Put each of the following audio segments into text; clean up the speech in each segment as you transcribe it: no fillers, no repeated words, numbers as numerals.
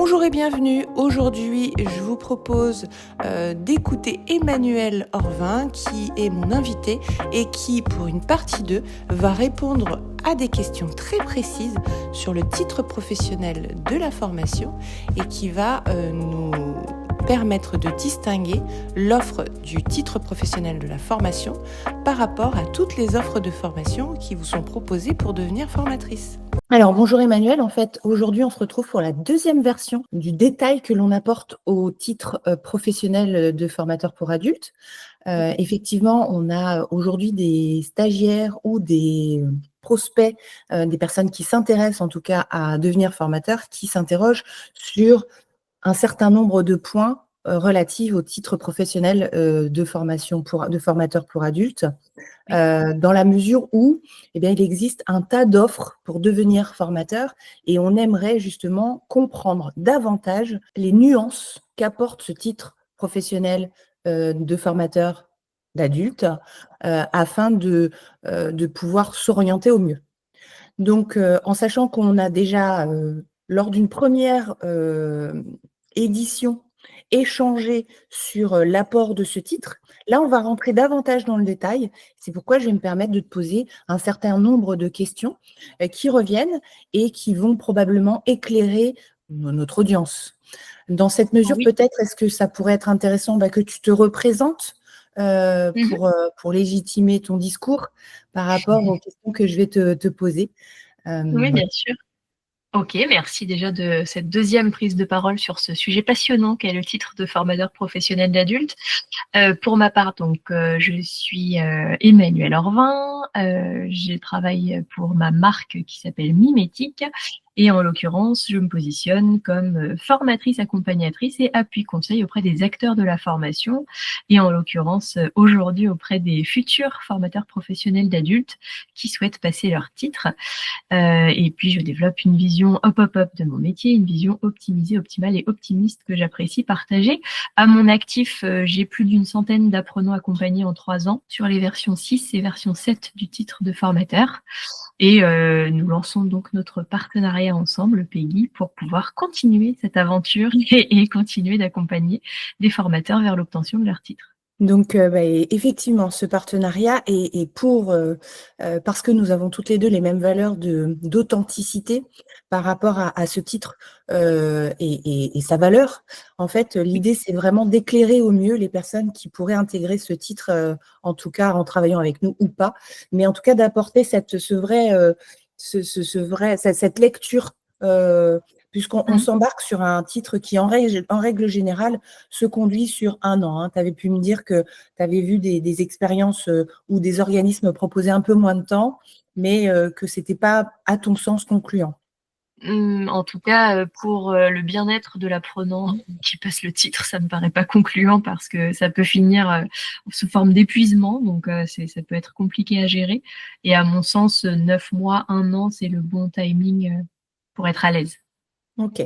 Bonjour et bienvenue. Aujourd'hui, je vous propose d'écouter Emmanuel Orvin, qui est mon invité et qui, pour une partie 2, va répondre à des questions très précises sur le titre professionnel de la formation et qui va nous permettre de distinguer l'offre du titre professionnel de la formation par rapport à toutes les offres de formation qui vous sont proposées pour devenir formatrice. Alors, bonjour Emmanuel. En fait, aujourd'hui, on se retrouve pour la deuxième version du détail que l'on apporte au titre professionnel de formateur pour adultes. Effectivement, on a aujourd'hui des stagiaires ou des prospects, des personnes qui s'intéressent en tout cas à devenir formateurs, qui s'interrogent sur un certain nombre de points relatifs au titre professionnel de formation de formateur pour adultes. Dans la mesure où il existe un tas d'offres pour devenir formateur et on aimerait justement comprendre davantage les nuances qu'apporte ce titre professionnel de formateur d'adultes afin de pouvoir s'orienter au mieux. Donc, en sachant qu'on a déjà, lors d'une première édition, échangé sur l'apport de ce titre, là, on va rentrer davantage dans le détail. C'est pourquoi je vais me permettre de te poser un certain nombre de questions qui reviennent et qui vont probablement éclairer notre audience. Dans cette mesure, Oui. peut-être, est-ce que ça pourrait être intéressant que tu te représentes pour légitimer ton discours par rapport aux questions que je vais te poser. Oui, bien sûr. Ok, merci déjà de cette deuxième prise de parole sur ce sujet passionnant qu'est le titre de formateur professionnel d'adulte. Pour ma part, donc, je suis Emmanuel Orvin. Je travaille pour ma marque qui s'appelle Mimétique. Et en l'occurrence, je me positionne comme formatrice accompagnatrice et appui conseil auprès des acteurs de la formation. Et en l'occurrence, aujourd'hui, auprès des futurs formateurs professionnels d'adultes qui souhaitent passer leur titre. Et puis, je développe une vision hop de mon métier, une vision optimisée, optimale et optimiste que j'apprécie partager. À mon actif, j'ai plus d'une centaine d'apprenants accompagnés en 3 ans sur les versions 6 et version 7 du titre de formateur. Et nous lançons donc notre partenariat ensemble, Peggy, pour pouvoir continuer cette aventure et continuer d'accompagner des formateurs vers l'obtention de leur titre. Donc, effectivement, ce partenariat est pour parce que nous avons toutes les deux les mêmes valeurs d'authenticité par rapport à ce titre et sa valeur. En fait, l'idée, c'est vraiment d'éclairer au mieux les personnes qui pourraient intégrer ce titre, en tout cas en travaillant avec nous ou pas, mais en tout cas d'apporter cette lecture puisqu'on s'embarque sur un titre qui, en règle générale, se conduit sur 1 an. Tu avais pu me dire que tu avais vu des expériences ou des organismes proposer un peu moins de temps, mais que ce n'était pas, à ton sens, concluant. En tout cas, pour le bien-être de l'apprenant qui passe le titre, ça me paraît pas concluant parce que ça peut finir sous forme d'épuisement, donc ça peut être compliqué à gérer. Et à mon sens, 9 mois, 1 an, c'est le bon timing pour être à l'aise. Ok.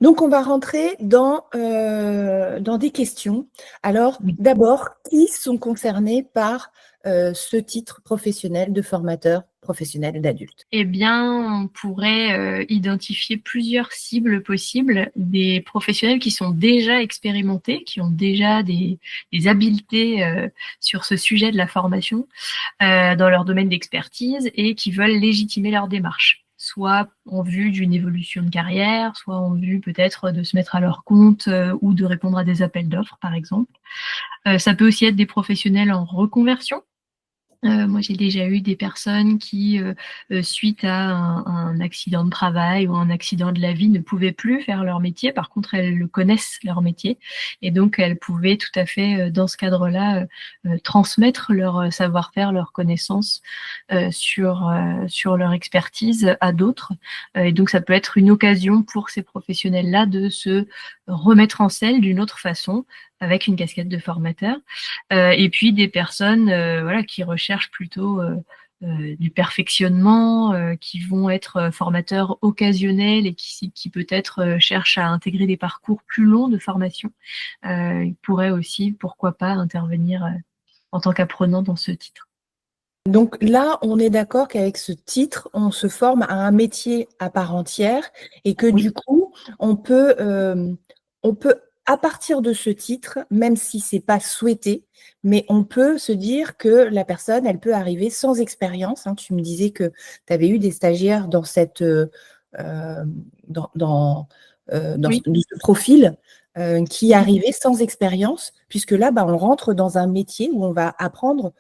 Donc, on va rentrer dans des questions. Alors, d'abord, qui sont concernés par ce titre professionnel de formateur professionnel d'adulte? Eh bien, on pourrait identifier plusieurs cibles possibles, des professionnels qui sont déjà expérimentés, qui ont déjà des habiletés sur ce sujet de la formation dans leur domaine d'expertise et qui veulent légitimer leur démarche, soit en vue d'une évolution de carrière, soit en vue peut-être de se mettre à leur compte ou de répondre à des appels d'offres, par exemple. Ça peut aussi être des professionnels en reconversion. Moi, j'ai déjà eu des personnes qui, suite à un accident de travail ou un accident de la vie, ne pouvaient plus faire leur métier. Par contre, elles connaissent leur métier et donc elles pouvaient tout à fait, dans ce cadre-là, transmettre leur savoir-faire, leurs connaissances sur leur expertise à d'autres. Et donc, ça peut être une occasion pour ces professionnels-là de se remettre en selle d'une autre façon, avec une casquette de formateur. Et puis des personnes qui recherchent plutôt du perfectionnement, qui vont être formateurs occasionnels et qui peut-être cherchent à intégrer des parcours plus longs de formation. Ils pourraient aussi, pourquoi pas, intervenir en tant qu'apprenant dans ce titre. Donc là, on est d'accord qu'avec ce titre, on se forme à un métier à part entière et que Oui. du coup, on peut, à partir de ce titre, même si c'est pas souhaité, mais on peut se dire que la personne, elle peut arriver sans expérience, hein. Tu me disais que tu avais eu des stagiaires dans cette, dans Oui. ce profil, qui Mhm. arrivaient sans expérience, puisque là, bah, on rentre dans un métier où on va apprendre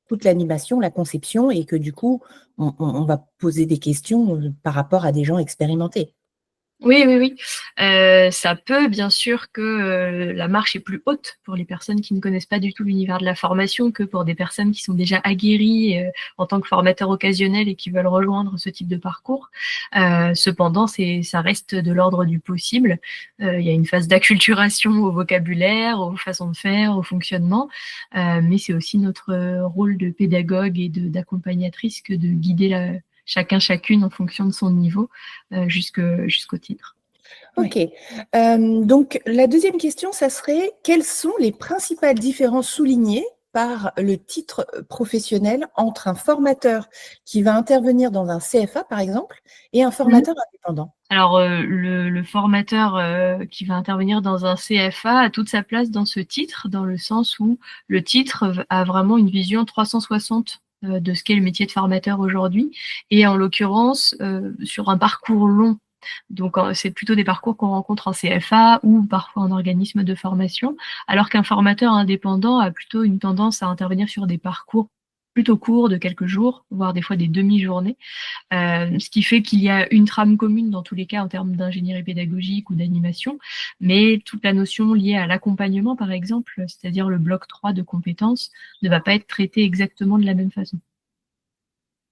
toute l'animation, la conception, et que du coup, on va poser des questions par rapport à des gens expérimentés. Oui, oui, oui. Ça peut, bien sûr, que la marche est plus haute pour les personnes qui ne connaissent pas du tout l'univers de la formation que pour des personnes qui sont déjà aguerries en tant que formateurs occasionnels et qui veulent rejoindre ce type de parcours. Cependant, ça reste de l'ordre du possible. Il y a une phase d'acculturation au vocabulaire, aux façons de faire, au fonctionnement, mais c'est aussi notre rôle de pédagogue et d'accompagnatrice que de guider chacune en fonction de son niveau jusqu'au titre. Ok. Donc, la deuxième question, ça serait, quelles sont les principales différences soulignées par le titre professionnel entre un formateur qui va intervenir dans un CFA, par exemple, et un Mhm. formateur indépendant? Alors, le formateur qui va intervenir dans un CFA a toute sa place dans ce titre, dans le sens où le titre a vraiment une vision 360 de ce qu'est le métier de formateur aujourd'hui, et en l'occurrence sur un parcours long. Donc, c'est plutôt des parcours qu'on rencontre en CFA ou parfois en organisme de formation, alors qu'un formateur indépendant a plutôt une tendance à intervenir sur des parcours plutôt courts de quelques jours, voire des fois des demi-journées. Ce qui fait qu'il y a une trame commune dans tous les cas en termes d'ingénierie pédagogique ou d'animation, mais toute la notion liée à l'accompagnement, par exemple, c'est-à-dire le bloc 3 de compétences, ne va pas être traitée exactement de la même façon.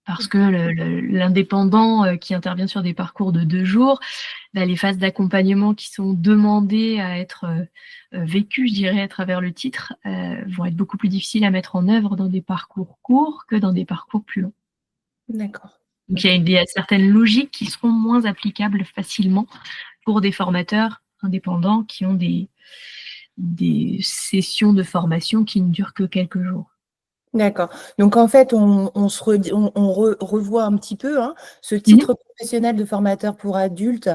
Parce que l'indépendant qui intervient sur des parcours de 2 jours, bah, les phases d'accompagnement qui sont demandées à être vécues, je dirais, à travers le titre, vont être beaucoup plus difficiles à mettre en œuvre dans des parcours courts que dans des parcours plus longs. D'accord. Donc, Ok. il y a certaines logiques qui seront moins applicables facilement pour des formateurs indépendants qui ont des sessions de formation qui ne durent que quelques jours. D'accord. Donc en fait, revoit un petit peu, hein, ce Mhm. titre professionnel de formateur pour adultes,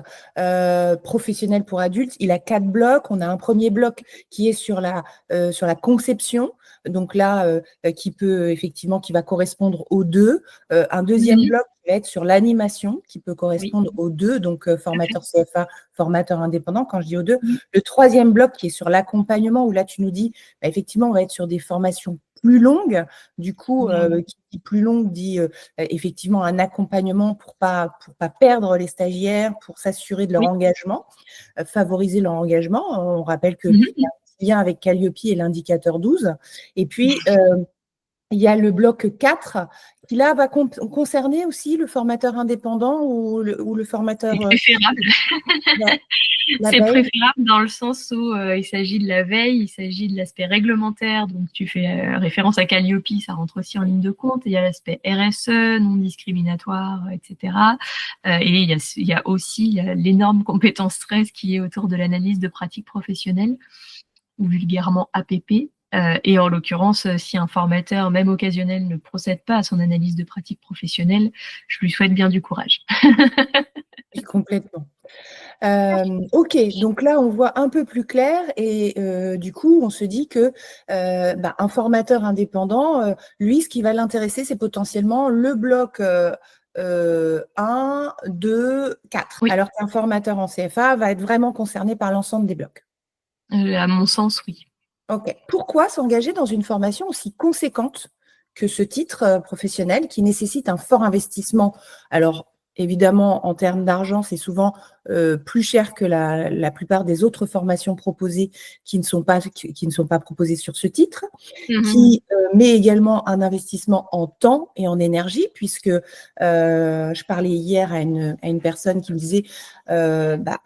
professionnel pour adultes. Il a 4 blocs. On a un premier bloc qui est sur la conception. Donc là, qui va correspondre aux deux. Un deuxième Mhm. bloc qui va être sur l'animation, qui peut Oui, correspondre aux deux. Donc tout à fait. formateur CFA, formateur indépendant, quand je dis aux deux. Oui, Le troisième bloc qui est sur l'accompagnement, où là, tu nous dis, bah, effectivement, on va être sur des formations plus longue. Du coup, voilà. qui dit plus longue dit effectivement un accompagnement pour pas perdre les stagiaires, pour s'assurer de leur Oui. engagement, favoriser leur engagement. On rappelle qu'il y a Mhm. un petit lien avec Calliope et l'indicateur 12. Et puis, il y a le bloc 4 qui là va concerner aussi le formateur indépendant ou le C'est formateur préférable. la, la C'est veille. préférable dans le sens où il s'agit de la veille, il s'agit de l'aspect réglementaire, donc tu fais référence à Calliope, ça rentre aussi en ligne de compte. Il y a l'aspect RSE, non discriminatoire, etc. Et il y a aussi l'énorme compétence stress qui est autour de l'analyse de pratiques professionnelles, ou vulgairement APP. Et en l'occurrence, si un formateur, même occasionnel, ne procède pas à son analyse de pratiques professionnelles, je lui souhaite bien du courage. Oui, complètement. Ok, donc là, on voit un peu plus clair et du coup, on se dit que bah, un formateur indépendant, lui, ce qui va l'intéresser, c'est potentiellement le bloc 1, 2, 4, Oui, alors qu'un formateur en CFA va être vraiment concerné par l'ensemble des blocs. à mon sens, oui. Ok. Pourquoi s'engager dans une formation aussi conséquente que ce titre professionnel qui nécessite un fort investissement? Alors, évidemment, en termes d'argent, c'est souvent plus cher que la plupart des autres formations proposées qui ne sont pas proposées sur ce titre, Mhm. qui met également un investissement en temps et en énergie, puisque je parlais hier à une personne qui me disait bah,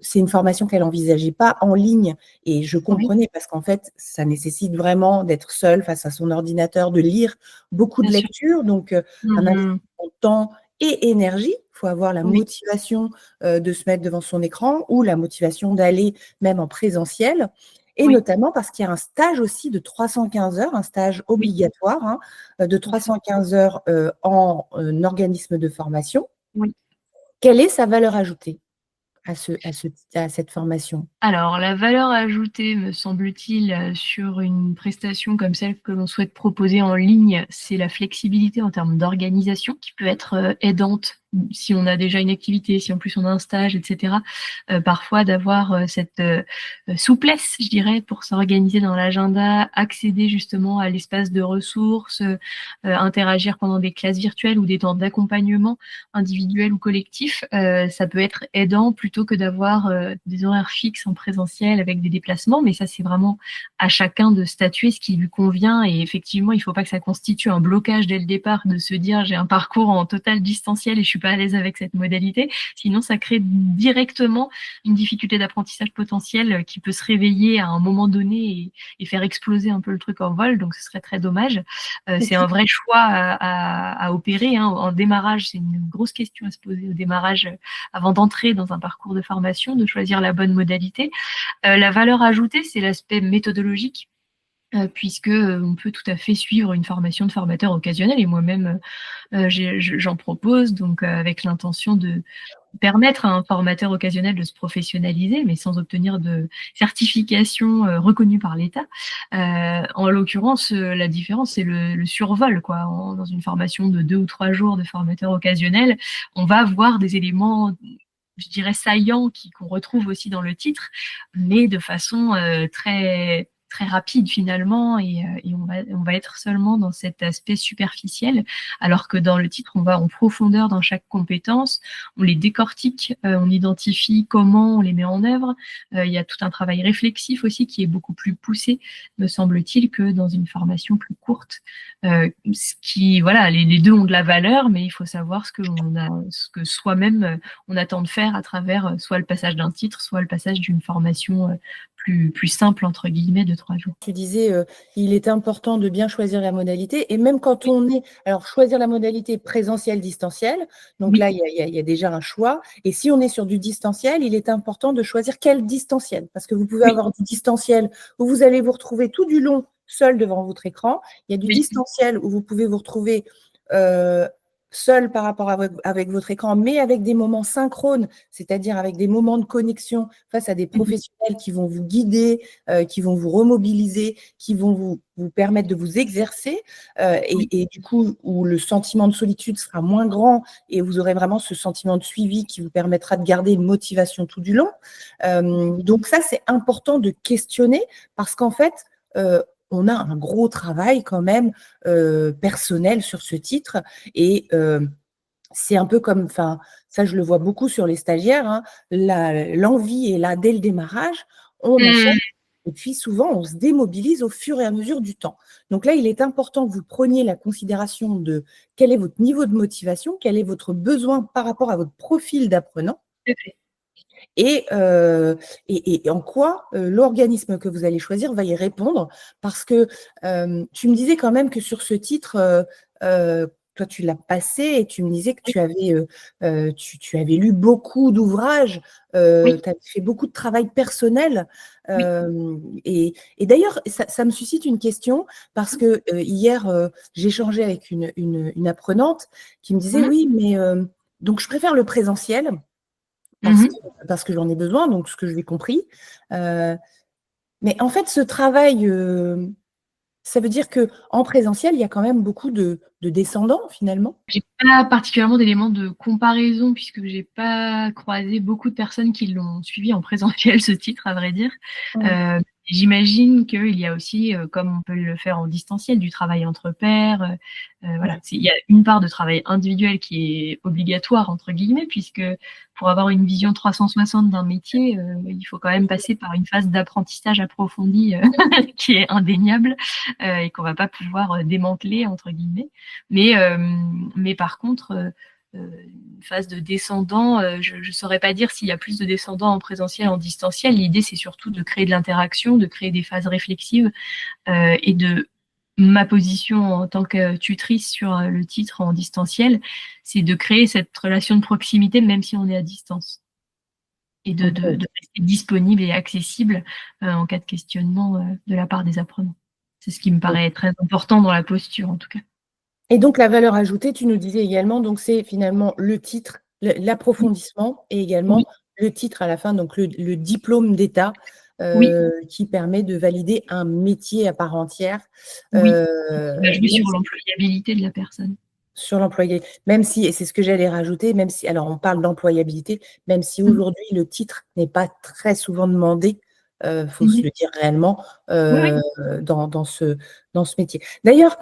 c'est une formation qu'elle n'envisageait pas en ligne, et je Oui, comprenais parce qu'en fait, ça nécessite vraiment d'être seule face à son ordinateur, de lire beaucoup de bien sûr. lectures, donc un Mhm. investissement de temps et énergie. Il faut avoir la Oui, motivation de se mettre devant son écran ou la motivation d'aller même en présentiel. Et oui, notamment parce qu'il y a un stage aussi de 315 heures, un stage oui, obligatoire, hein, de tout à fait. 315 heures en organisme de formation. Oui. Quelle est sa valeur ajoutée? à cette formation? Alors, la valeur ajoutée, me semble-t-il, sur une prestation comme celle que l'on souhaite proposer en ligne, c'est la flexibilité en termes d'organisation qui peut être aidante si on a déjà une activité, si en plus on a un stage, etc. Parfois d'avoir cette souplesse, je dirais, pour s'organiser dans l'agenda, accéder justement à l'espace de ressources, interagir pendant des classes virtuelles ou des temps d'accompagnement individuel ou collectif, ça peut être aidant plutôt que d'avoir des horaires fixes en présentiel avec des déplacements, mais ça c'est vraiment à chacun de statuer ce qui lui convient et effectivement il ne faut pas que ça constitue un blocage dès le départ de se dire j'ai un parcours en total distanciel et je suis pas à l'aise avec cette modalité, sinon ça crée directement une difficulté d'apprentissage potentielle qui peut se réveiller à un moment donné et faire exploser un peu le truc en vol, donc ce serait très dommage. C'est un vrai choix à opérer, hein. En démarrage, c'est une grosse question à se poser au démarrage avant d'entrer dans un parcours de formation, de choisir la bonne modalité. La valeur ajoutée, c'est l'aspect méthodologique. Puisque on peut tout à fait suivre une formation de formateur occasionnel et moi-même j'en propose donc avec l'intention de permettre à un formateur occasionnel de se professionnaliser, mais sans obtenir de certification reconnue par l'État. En l'occurrence, la différence, c'est le survol, quoi. Dans une formation de 2 ou 3 jours de formateur occasionnel, on va voir des éléments, je dirais, saillants qu'on retrouve aussi dans le titre, mais de façon très très rapide finalement et on va être seulement dans cet aspect superficiel alors que dans le titre on va en profondeur dans chaque compétence, on les décortique, on identifie comment on les met en œuvre, il y a tout un travail réflexif aussi qui est beaucoup plus poussé me semble-t-il que dans une formation plus courte, ce qui voilà les deux ont de la valeur mais il faut savoir ce que soi-même on attend de faire à travers soit le passage d'un titre soit le passage d'une formation plus simple, entre guillemets, de 3 jours. Tu disais, il est important de bien choisir la modalité et même quand on est alors choisir la modalité présentielle, distancielle, donc Oui. là, il y a déjà un choix et si on est sur du distanciel, il est important de choisir quel distanciel. Parce que vous pouvez avoir du distanciel où vous allez vous retrouver tout du long seul devant votre écran. Il y a du distanciel où vous pouvez vous retrouver, seul par rapport avec votre écran, mais avec des moments synchrones, c'est-à-dire avec des moments de connexion face à des professionnels qui vont vous guider, qui vont vous remobiliser, qui vont vous permettre de vous exercer et du coup, où le sentiment de solitude sera moins grand et vous aurez vraiment ce sentiment de suivi qui vous permettra de garder une motivation tout du long. Donc ça, c'est important de questionner parce qu'en fait, on a un gros travail quand même personnel sur ce titre et c'est un peu comme, enfin, ça je le vois beaucoup sur les stagiaires, hein, l'envie est là dès le démarrage, on achète et puis souvent on se démobilise au fur et à mesure du temps. Donc là, il est important que vous preniez la considération de quel est votre niveau de motivation, quel est votre besoin par rapport à votre profil d'apprenant. Et en quoi l'organisme que vous allez choisir va y répondre. Parce que tu me disais quand même que sur ce titre, toi, tu l'as passé et tu me disais que tu avais lu beaucoup d'ouvrages, tu avais fait beaucoup de travail personnel. Et d'ailleurs, ça me suscite une question parce que hier, j'échangeais avec une apprenante qui me disait « Oui, mais donc je préfère le présentiel ». Parce que j'en ai besoin, donc ce que je l'ai compris. Mais en fait, ce travail, ça veut dire qu'en présentiel, il y a quand même beaucoup de descendants, finalement? J'ai pas particulièrement d'éléments de comparaison puisque j'ai pas croisé beaucoup de personnes qui l'ont suivi en présentiel, ce titre, à vrai dire. J'imagine qu'il y a aussi, comme on peut le faire en distanciel, du travail entre pairs. Voilà, il y a une part de travail individuel qui est obligatoire, entre guillemets, puisque pour avoir une vision 360 d'un métier, il faut quand même passer par une phase d'apprentissage approfondi qui est indéniable et qu'on va pas pouvoir démanteler, entre guillemets. Mais par contre, une phase de descendant, je ne saurais pas dire s'il y a plus de descendants en présentiel, en distanciel. L'idée, c'est surtout de créer de l'interaction, de créer des phases réflexives et de ma position en tant que tutrice sur le titre en distanciel, c'est de créer cette relation de proximité même si on est à distance et de rester disponible et accessible en cas de questionnement de la part des apprenants. C'est ce qui me paraît très important dans la posture en tout cas. Et donc la valeur ajoutée, tu nous disais également, donc c'est finalement le titre, l'approfondissement et également le titre à la fin, donc le diplôme d'État Oui, qui permet de valider un métier à part entière. oui. Qui va jouer Même sur l'employabilité de la personne. sur l'employabilité, même si, et c'est ce que j'allais rajouter, même si, alors on parle d'employabilité, même si aujourd'hui le titre n'est pas très souvent demandé, faut se Mhm. le dire réellement, Oui, oui. dans ce métier. D'ailleurs,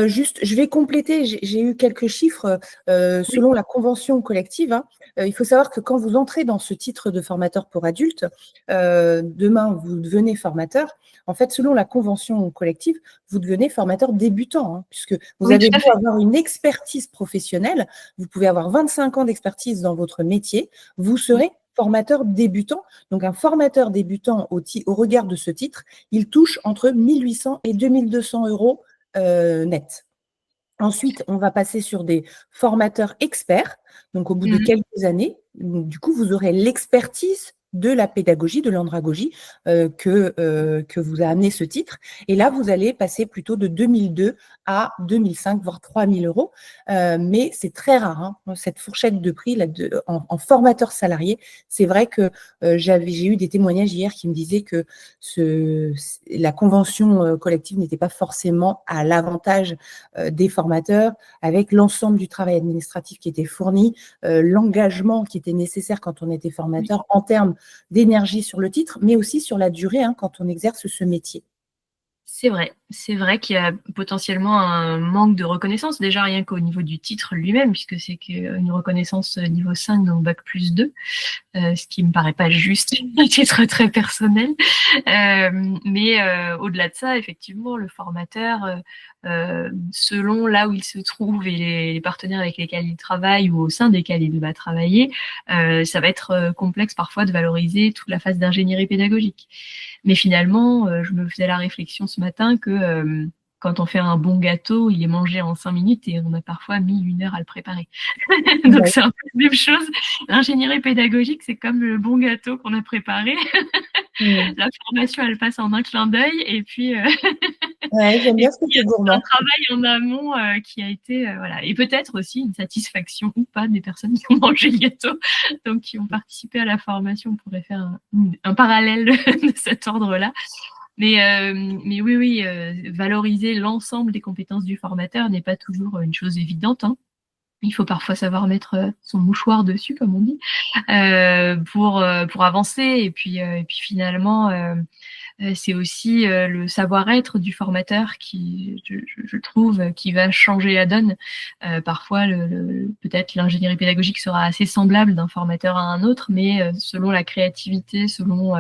juste, je vais compléter, j'ai eu quelques chiffres, Oui. selon la convention collective, hein, il faut savoir que quand vous entrez dans ce titre de formateur pour adultes, demain vous devenez formateur, en fait, selon la convention collective, vous devenez formateur débutant, hein, puisque vous Oui, tout avez à beau fait. avoir une expertise professionnelle, vous pouvez avoir 25 ans d'expertise dans votre métier, vous serez formateur débutant. Donc, un formateur débutant au regard de ce titre, il touche entre 1800 et 2200 euros net. Ensuite, on va passer sur des formateurs experts. Donc, au bout de Mhm. quelques années, du coup, vous aurez l'expertise de la pédagogie, de l'andragogie que vous a amené ce titre. Et là, vous allez passer plutôt de 2002 à 2005, voire 3000 euros. Mais c'est très rare, hein, cette fourchette de prix là, en formateur salarié. C'est vrai que j'ai eu des témoignages hier qui me disaient que la convention collective n'était pas forcément à l'avantage des formateurs, avec l'ensemble du travail administratif qui était fourni, l'engagement qui était nécessaire quand on était formateur en termes d'énergie sur le titre, mais aussi sur la durée quand on exerce ce métier. C'est vrai qu'il y a potentiellement un manque de reconnaissance, déjà rien qu'au niveau du titre lui-même, puisque c'est une reconnaissance niveau 5, donc bac plus 2, ce qui me paraît pas juste à titre très personnel. Mais au-delà de ça, effectivement, le formateur, selon là où il se trouve et les partenaires avec lesquels il travaille ou au sein desquels il va travailler, ça va être complexe parfois de valoriser toute la phase d'ingénierie pédagogique. Mais finalement, je me faisais la réflexion ce matin que quand on fait un bon gâteau, il est mangé en 5 minutes et on a parfois mis 1 heure à le préparer. Donc Ouais. c'est un peu la même chose. L'ingénierie pédagogique, c'est comme le bon gâteau qu'on a préparé. La formation, elle passe en un clin d'œil et puis Ouais, j'aime et bien ce puis il y côté a tout un gourmand. travail en amont qui a été voilà, et peut-être aussi une satisfaction ou pas des personnes qui ont mangé le gâteau, donc qui ont participé à la formation. On pourrait faire un parallèle de cet ordre-là. Mais oui, oui, valoriser l'ensemble des compétences du formateur n'est pas toujours une chose évidente, hein. Il faut parfois savoir mettre son mouchoir dessus, comme on dit, pour avancer. Et puis finalement, c'est aussi le savoir-être du formateur qui, je trouve, qui va changer la donne. Parfois, peut-être l'ingénierie pédagogique sera assez semblable d'un formateur à un autre, mais selon la créativité, selon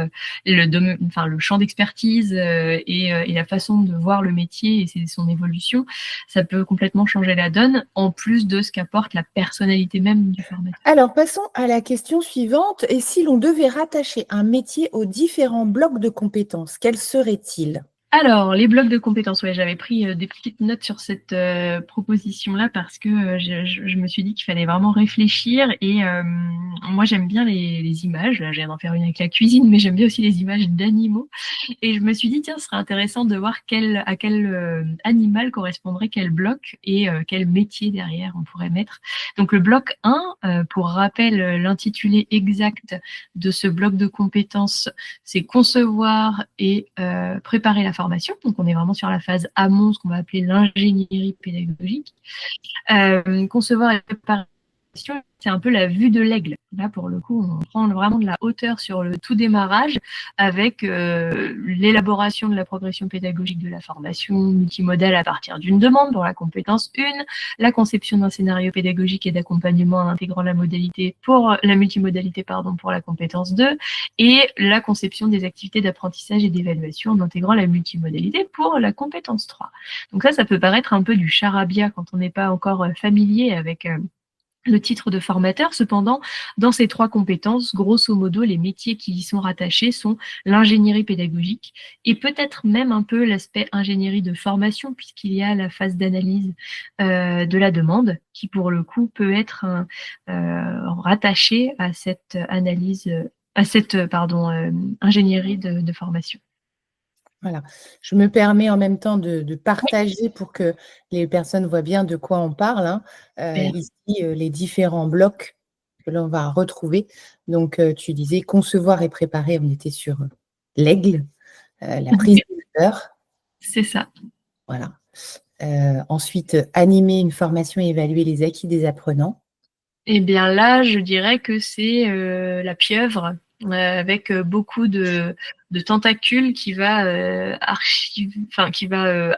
le champ d'expertise et la façon de voir le métier et son évolution, ça peut complètement changer la donne, en plus de ce qu'apporte la personnalité même du formateur. Alors, passons à la question suivante. Et si l'on devait rattacher un métier aux différents blocs de compétences, quels seraient-ils? Alors, les blocs de compétences, ouais, j'avais pris des petites notes sur cette proposition-là parce que je me suis dit qu'il fallait vraiment réfléchir et moi j'aime bien les images. Là, je viens d'en faire une avec la cuisine, mais j'aime bien aussi les images d'animaux. Et je me suis dit, tiens, ce serait intéressant de voir à quel animal correspondrait quel bloc et quel métier derrière on pourrait mettre. Donc le bloc 1, pour rappel, l'intitulé exact de ce bloc de compétences, c'est concevoir et préparer la formation. Donc on est vraiment sur la phase amont, ce qu'on va appeler l'ingénierie pédagogique. Concevoir et préparer c'est un peu la vue de l'aigle. Là, pour le coup, on prend vraiment de la hauteur sur le tout démarrage avec l'élaboration de la progression pédagogique de la formation multimodale à partir d'une demande pour la compétence 1, la conception d'un scénario pédagogique et d'accompagnement en intégrant la modalité pour la multimodalité pour la compétence 2 et la conception des activités d'apprentissage et d'évaluation en intégrant la multimodalité pour la compétence 3. Donc ça peut paraître un peu du charabia quand on n'est pas encore familier avec le titre de formateur. Cependant, dans ces 3 compétences, grosso modo, les métiers qui y sont rattachés sont l'ingénierie pédagogique et peut-être même un peu l'aspect ingénierie de formation, puisqu'il y a la phase d'analyse de la demande qui, pour le coup, peut être rattachée à cette analyse, ingénierie de formation. Voilà. Je me permets en même temps de partager pour que les personnes voient bien de quoi on parle, hein. Super. Ici, les différents blocs. que là, on va retrouver. Donc, tu disais concevoir et préparer, on était sur l'aigle, la prise de hauteur. C'est ça. Voilà. Ensuite, animer une formation et évaluer les acquis des apprenants. Eh bien là, je dirais que c'est la pieuvre avec beaucoup de tentacules qui va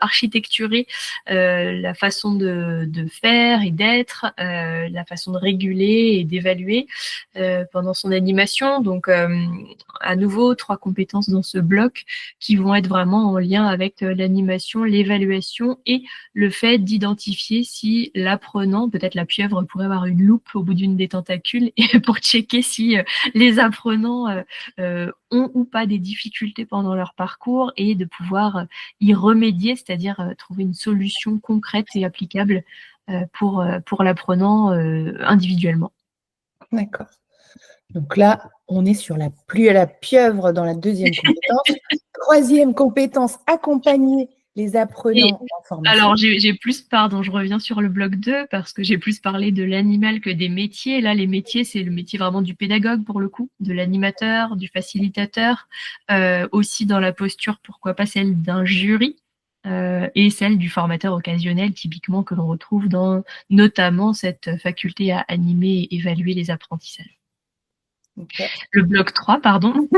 architecturer la façon de faire et d'être, la façon de réguler et d'évaluer pendant son animation. Donc à nouveau 3 compétences dans ce bloc qui vont être vraiment en lien avec l'animation, l'évaluation et le fait d'identifier si l'apprenant, peut-être la pieuvre pourrait avoir une loupe au bout d'une des tentacules et pour checker si les apprenants ont ou pas des difficultés pendant leur parcours et de pouvoir y remédier, c'est-à-dire trouver une solution concrète et applicable pour l'apprenant individuellement. D'accord. Donc là, on est sur la pieuvre dans la deuxième compétence. Troisième compétence, accompagner les apprenants en formation. Alors, je reviens sur le bloc 2 parce que j'ai plus parlé de l'animal que des métiers. Là, les métiers, c'est le métier vraiment du pédagogue pour le coup, de l'animateur, du facilitateur, aussi dans la posture, pourquoi pas celle d'un jury. Et celle du formateur occasionnel, typiquement, que l'on retrouve dans notamment cette faculté à animer et évaluer les apprentissages. Okay. Le bloc 3, pardon.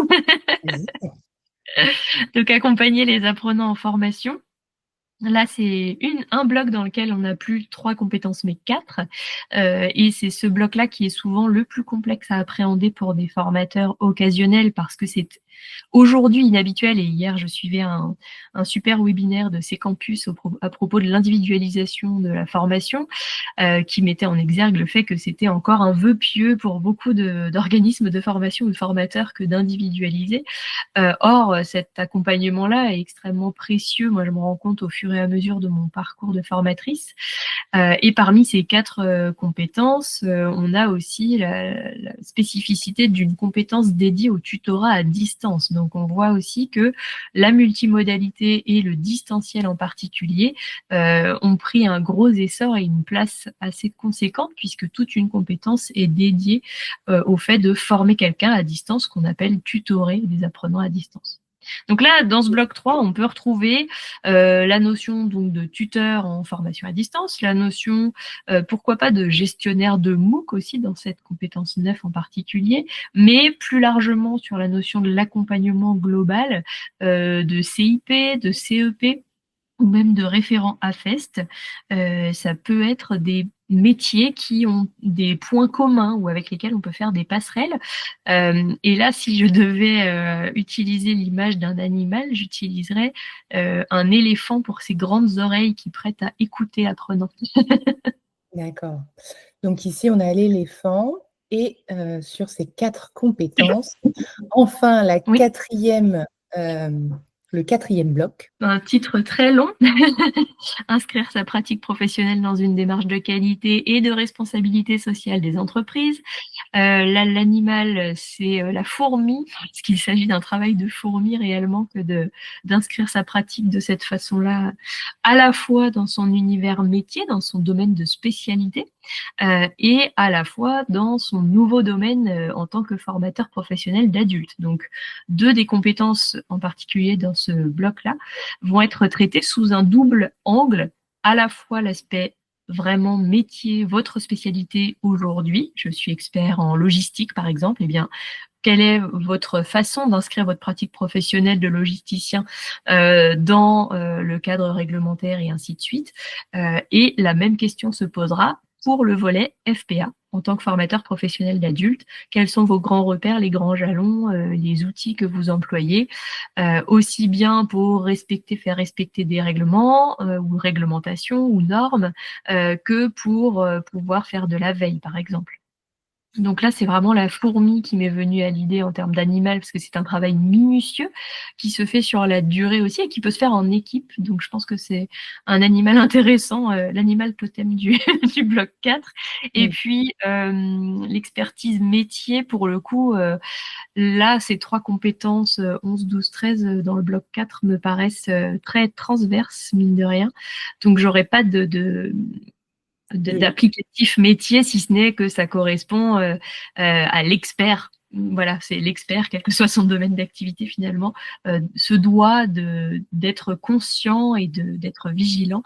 Donc, accompagner les apprenants en formation. Là, c'est un bloc dans lequel on n'a plus 3 compétences, mais 4. Et c'est ce bloc-là qui est souvent le plus complexe à appréhender pour des formateurs occasionnels parce que c'est aujourd'hui inhabituel. Et hier, je suivais un super webinaire de C-Campus à propos de l'individualisation de la formation qui mettait en exergue le fait que c'était encore un vœu pieux pour beaucoup d'organismes de formation ou de formateurs que d'individualiser. Or, cet accompagnement-là est extrêmement précieux. Moi, je me rends compte au fur et à mesure de mon parcours de formatrice. Et parmi ces 4 compétences, on a aussi la spécificité d'une compétence dédiée au tutorat à distance. Donc, on voit aussi que la multimodalité et le distanciel en particulier ont pris un gros essor et une place assez conséquente puisque toute une compétence est dédiée au fait de former quelqu'un à distance, qu'on appelle tutorer des apprenants à distance. Donc là, dans ce bloc 3, on peut retrouver la notion donc de tuteur en formation à distance, la notion, pourquoi pas, de gestionnaire de MOOC aussi dans cette compétence 9 en particulier, mais plus largement sur la notion de l'accompagnement global, de CIP, de CEP, ou même de référent AFEST. Ça peut être des métiers qui ont des points communs ou avec lesquels on peut faire des passerelles. Et là, si je devais utiliser l'image d'un animal, j'utiliserais un éléphant pour ses grandes oreilles qui prêtent à écouter l'apprenant. D'accord. Donc ici, on a l'éléphant et sur ces 4 compétences, enfin la quatrième... le 4e bloc. Un titre très long. Inscrire sa pratique professionnelle dans une démarche de qualité et de responsabilité sociale des entreprises. Là, l'animal, c'est la fourmi, parce qu'il s'agit d'un travail de fourmi réellement que d'inscrire sa pratique de cette façon-là, à la fois dans son univers métier, dans son domaine de spécialité, et à la fois dans son nouveau domaine en tant que formateur professionnel d'adultes. Donc, 2 des compétences en particulier dans ce bloc-là vont être traitées sous un double angle, à la fois l'aspect vraiment métier, votre spécialité aujourd'hui. Je suis expert en logistique, par exemple. Eh bien, quelle est votre façon d'inscrire votre pratique professionnelle de logisticien dans le cadre réglementaire et ainsi de suite. Et la même question se posera pour le volet FPA, en tant que formateur professionnel d'adultes. Quels sont vos grands repères, les grands jalons, les outils que vous employez, aussi bien pour faire respecter des règlements ou réglementations ou normes, que pour pouvoir faire de la veille, par exemple. Donc là, c'est vraiment la fourmi qui m'est venue à l'idée en termes d'animal, parce que c'est un travail minutieux qui se fait sur la durée aussi et qui peut se faire en équipe. Donc je pense que c'est un animal intéressant, l'animal totem du bloc 4. Et puis l'expertise métier, pour le coup, là, ces 3 compétences 11, 12, 13 dans le bloc 4 me paraissent très transverses, mine de rien. Donc j'aurais pas d'applicatif métier, si ce n'est que ça correspond à l'expert. Voilà, c'est l'expert, quel que soit son domaine d'activité finalement, se doit d'être conscient et d'être vigilant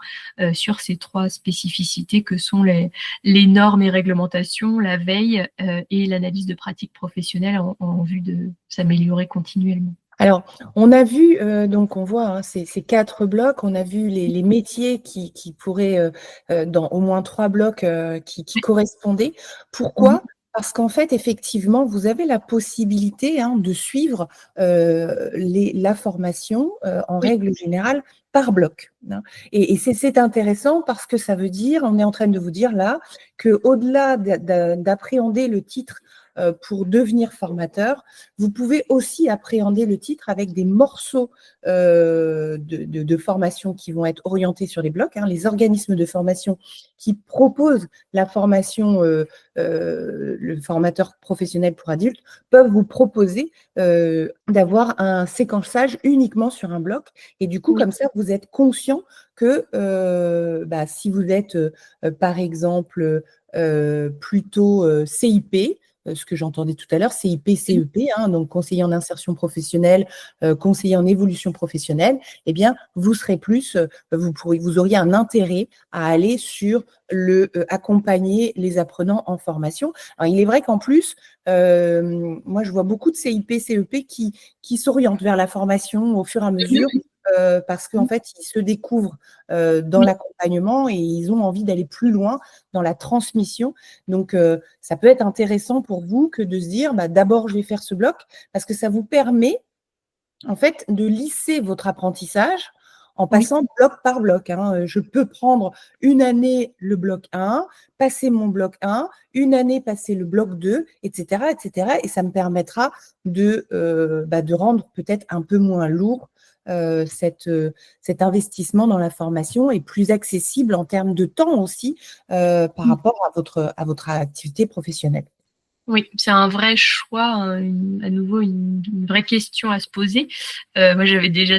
sur ces 3 spécificités que sont les normes et réglementations, la veille et l'analyse de pratiques professionnelles en vue de s'améliorer continuellement. Alors, on a vu, donc on voit hein, ces 4 blocs, on a vu les métiers qui pourraient, dans au moins 3 blocs, qui correspondaient. Pourquoi? Parce qu'en fait, effectivement, vous avez la possibilité hein, de suivre la formation, en règle générale, par bloc. Hein. Et c'est intéressant parce que ça veut dire, on est en train de vous dire là, qu'au-delà d'appréhender le titre pour devenir formateur, vous pouvez aussi appréhender le titre avec des morceaux de formation qui vont être orientés sur les blocs. Hein. Les organismes de formation qui proposent la formation, le formateur professionnel pour adultes, peuvent vous proposer d'avoir un séquençage uniquement sur un bloc. Et du coup, comme ça, vous êtes conscient que si vous êtes, par exemple, plutôt CIP, ce que j'entendais tout à l'heure, CIP, CEP, hein, donc conseiller en insertion professionnelle, conseiller en évolution professionnelle, eh bien, vous serez plus, vous auriez un intérêt à aller sur accompagner les apprenants en formation. Alors, il est vrai qu'en plus, moi, je vois beaucoup de CIP, CEP qui s'orientent vers la formation au fur et à mesure, parce qu'en fait, ils se découvrent dans l'accompagnement et ils ont envie d'aller plus loin dans la transmission. Donc, ça peut être intéressant pour vous que de se dire, d'abord, je vais faire ce bloc, parce que ça vous permet, en fait, de lisser votre apprentissage en passant bloc par bloc. Hein. Je peux prendre une année le bloc 1, passer mon bloc 1, une année passer le bloc 2, etc., etc. Et ça me permettra de rendre peut-être un peu moins lourd cet investissement dans la formation est plus accessible en termes de temps aussi par rapport à votre activité professionnelle. Oui, c'est un vrai choix, à nouveau une vraie question à se poser. Moi, j'ai déjà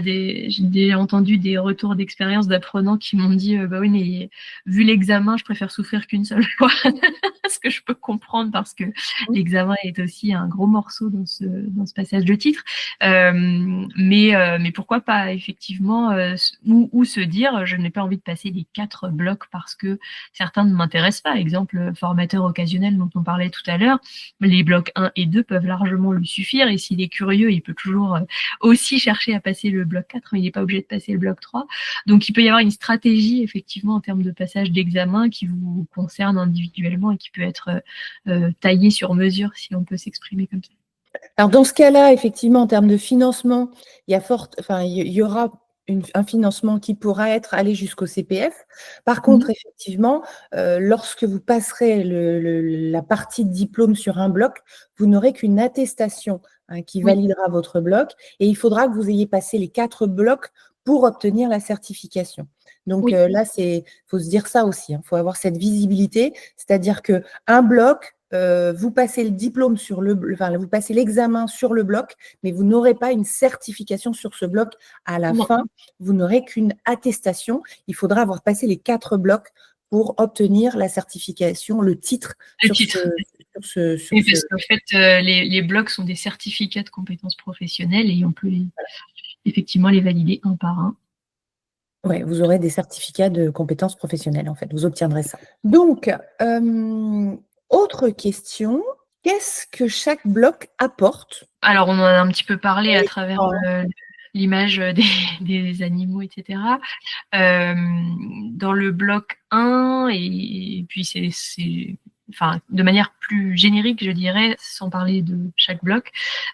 entendu des retours d'expérience d'apprenants qui m'ont dit, oui, mais vu l'examen, je préfère souffrir qu'une seule fois. Ce que je peux comprendre parce que l'examen est aussi un gros morceau dans ce passage de titre. Mais pourquoi pas effectivement, ou se dire, je n'ai pas envie de passer les 4 blocs parce que certains ne m'intéressent pas. Exemple, formateur occasionnel dont on parlait tout à l'heure. Les blocs 1 et 2 peuvent largement lui suffire et s'il est curieux, il peut toujours aussi chercher à passer le bloc 4, mais il n'est pas obligé de passer le bloc 3. Donc, il peut y avoir une stratégie, effectivement, en termes de passage d'examen qui vous concerne individuellement et qui peut être taillée sur mesure, si on peut s'exprimer comme ça. Alors, dans ce cas-là, effectivement, en termes de financement, il y aura un financement qui pourra aller jusqu'au CPF. Par contre, effectivement, lorsque vous passerez la partie de diplôme sur un bloc, vous n'aurez qu'une attestation qui validera votre bloc et il faudra que vous ayez passé les 4 blocs pour obtenir la certification. Donc là, faut se dire ça aussi. Faut avoir cette visibilité, c'est-à-dire qu'un bloc, vous passez le diplôme vous passez l'examen sur le bloc, mais vous n'aurez pas une certification sur ce bloc à la fin. Vous n'aurez qu'une attestation. Il faudra avoir passé les 4 blocs pour obtenir la certification, le titre. Parce qu'en fait, les blocs sont des certificats de compétences professionnelles et on peut effectivement les valider un par un. Oui, vous aurez des certificats de compétences professionnelles, en fait. Vous obtiendrez ça. Donc, autre question, qu'est-ce que chaque bloc apporte? Alors, on en a un petit peu parlé à travers l'image des animaux, etc. Dans le bloc 1, et puis de manière plus générique, je dirais, sans parler de chaque bloc,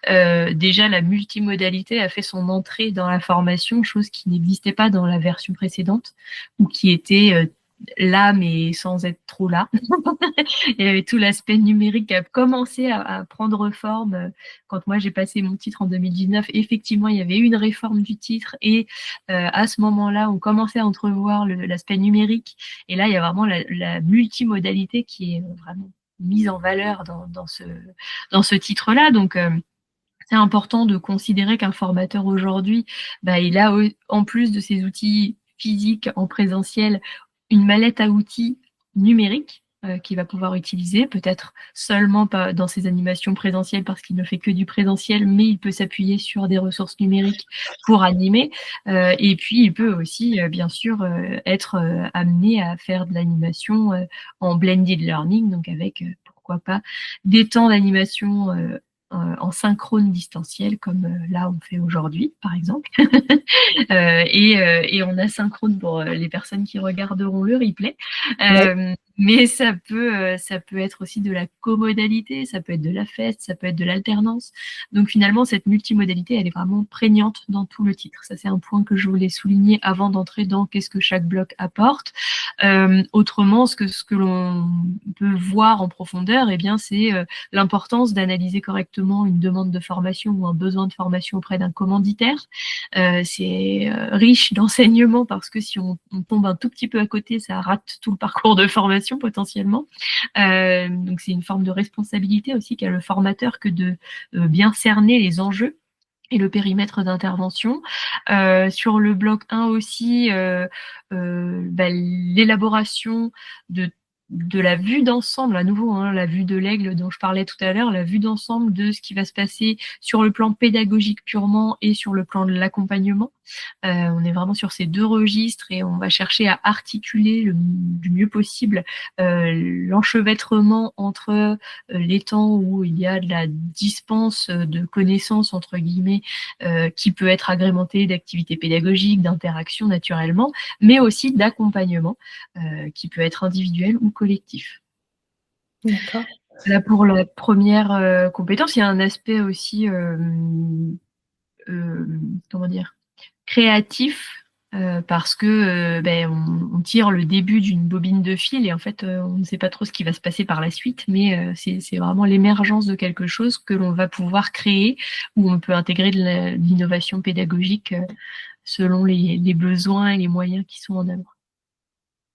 déjà la multimodalité a fait son entrée dans la formation, chose qui n'existait pas dans la version précédente, ou qui était là, mais sans être trop là. Il y avait tout l'aspect numérique qui a commencé à prendre forme. Quand moi, j'ai passé mon titre en 2019, effectivement, il y avait une réforme du titre et à ce moment-là, on commençait à entrevoir l'aspect numérique. Et là, il y a vraiment la multimodalité qui est vraiment mise en valeur dans ce titre-là. Donc, c'est important de considérer qu'un formateur aujourd'hui, il a, en plus de ses outils physiques en présentiel, une mallette à outils numériques qu'il va pouvoir utiliser, peut-être seulement pas dans ses animations présentielles parce qu'il ne fait que du présentiel, mais il peut s'appuyer sur des ressources numériques pour animer. Et puis, il peut aussi, bien sûr, être amené à faire de l'animation en blended learning, donc avec, pourquoi pas, des temps d'animation en synchrone distanciel, comme là on fait aujourd'hui, par exemple. Et en asynchrone pour les personnes qui regarderont le replay. Mais ça peut être aussi de la comodalité, ça peut être de la fête, ça peut être de l'alternance. Donc finalement, cette multimodalité, elle est vraiment prégnante dans tout le titre. Ça, c'est un point que je voulais souligner avant d'entrer dans qu'est-ce que chaque bloc apporte. Autrement, ce que l'on peut voir en profondeur, eh bien, c'est l'importance d'analyser correctement une demande de formation ou un besoin de formation auprès d'un commanditaire. C'est riche d'enseignements parce que si on tombe un tout petit peu à côté, ça rate tout le parcours de formation potentiellement. Donc c'est une forme de responsabilité aussi qu'a le formateur que de bien cerner les enjeux et le périmètre d'intervention. Sur le bloc 1 aussi, l'élaboration de la vue d'ensemble, à nouveau, hein, la vue de l'aigle dont je parlais tout à l'heure, la vue d'ensemble de ce qui va se passer sur le plan pédagogique purement et sur le plan de l'accompagnement. On est vraiment sur ces deux registres et on va chercher à articuler du mieux possible l'enchevêtrement entre les temps où il y a de la dispense de connaissances, entre guillemets, qui peut être agrémentée d'activités pédagogiques, d'interaction naturellement, mais aussi d'accompagnement qui peut être individuel ou collectif. D'accord. Là, pour la première compétence, il y a un aspect aussi, comment dire, créatif, parce que on tire le début d'une bobine de fil et en fait on ne sait pas trop ce qui va se passer par la suite, mais c'est vraiment l'émergence de quelque chose que l'on va pouvoir créer, où on peut intégrer de l'innovation pédagogique selon les besoins et les moyens qui sont en œuvre.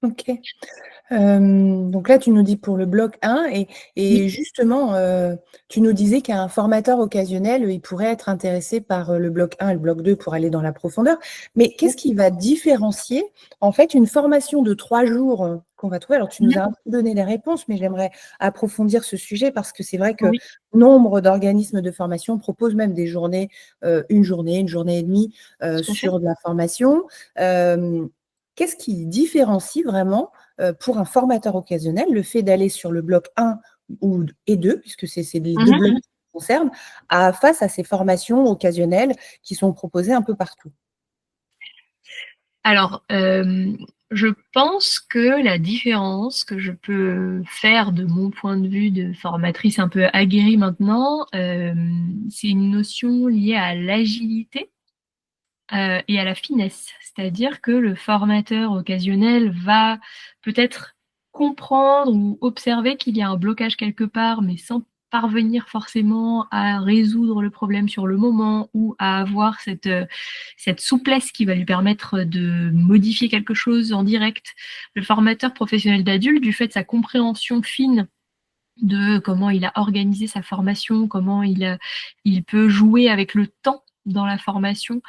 Ok. Donc là, tu nous dis pour le bloc 1 et Oui. justement, tu nous disais qu'un formateur occasionnel, il pourrait être intéressé par le bloc 1 et le bloc 2 pour aller dans la profondeur. Mais qu'est-ce qui va différencier en fait une formation de 3 jours qu'on va trouver? Alors, tu nous as un peu donné les réponses, mais j'aimerais approfondir ce sujet parce que c'est vrai que Oui. nombre d'organismes de formation proposent même des journées, une journée et demie sur de la formation. Qu'est-ce qui différencie vraiment pour un formateur occasionnel, le fait d'aller sur le bloc 1 et 2, puisque c'est les deux blocs qui concernent, face à ces formations occasionnelles qui sont proposées un peu partout? Alors, je pense que la différence que je peux faire de mon point de vue de formatrice un peu aguerrie maintenant, c'est une notion liée à l'agilité et à la finesse. C'est-à-dire que le formateur occasionnel va peut-être comprendre ou observer qu'il y a un blocage quelque part, mais sans parvenir forcément à résoudre le problème sur le moment ou à avoir cette souplesse qui va lui permettre de modifier quelque chose en direct. Le formateur professionnel d'adulte, du fait de sa compréhension fine de comment il a organisé sa formation, comment il peut jouer avec le temps dans la formation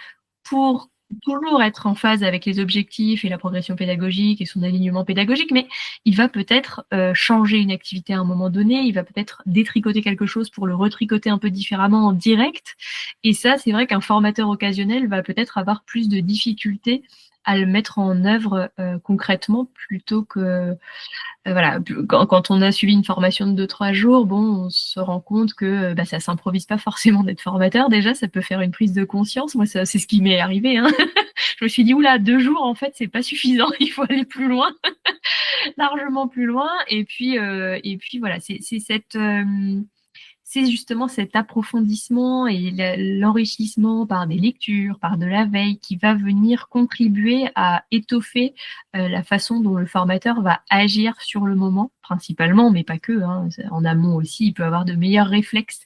pour toujours être en phase avec les objectifs et la progression pédagogique et son alignement pédagogique, mais il va peut-être changer une activité à un moment donné, il va peut-être détricoter quelque chose pour le retricoter un peu différemment en direct. Et ça, c'est vrai qu'un formateur occasionnel va peut-être avoir plus de difficultés à le mettre en œuvre concrètement plutôt que voilà, quand on a suivi une formation de 2-3 jours, bon, on se rend compte que ça s'improvise pas forcément d'être formateur. Déjà, ça peut faire une prise de conscience. Moi, c'est ce qui m'est arrivé. Hein. Je me suis dit, oula, 2 jours, en fait, c'est pas suffisant. Il faut aller plus loin, largement plus loin. Et puis voilà, c'est justement cet approfondissement et l'enrichissement par des lectures, par de la veille, qui va venir contribuer à étoffer la façon dont le formateur va agir sur le moment, principalement, mais pas que. Hein, en amont aussi, il peut avoir de meilleurs réflexes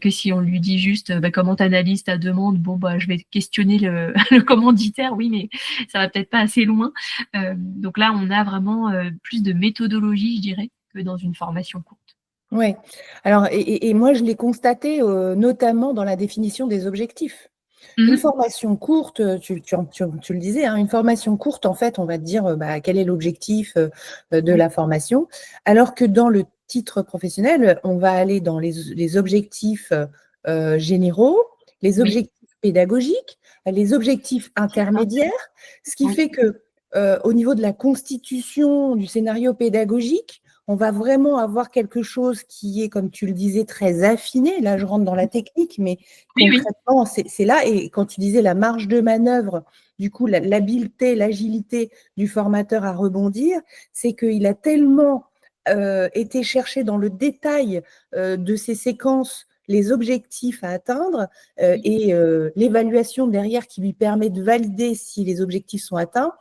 que si on lui dit juste comment t'analyses ta demande. Bon, je vais questionner le commanditaire, oui, mais ça va peut-être pas assez loin. Donc là, on a vraiment plus de méthodologie, je dirais, que dans une formation courte. Oui. Alors, et moi, je l'ai constaté notamment dans la définition des objectifs. Une formation courte, tu le disais, hein, une formation courte, en fait, on va te dire quel est l'objectif de la formation, alors que dans le titre professionnel, on va aller dans les objectifs généraux, les objectifs pédagogiques, les objectifs intermédiaires, ce qui fait que au niveau de la constitution du scénario pédagogique, on va vraiment avoir quelque chose qui est, comme tu le disais, très affiné. Là, je rentre dans la technique, mais concrètement, c'est là. Et quand tu disais la marge de manœuvre, du coup, l'habileté, l'agilité du formateur à rebondir, c'est qu'il a tellement été chercher dans le détail de ces séquences les objectifs à atteindre et l'évaluation derrière qui lui permet de valider si les objectifs sont atteints,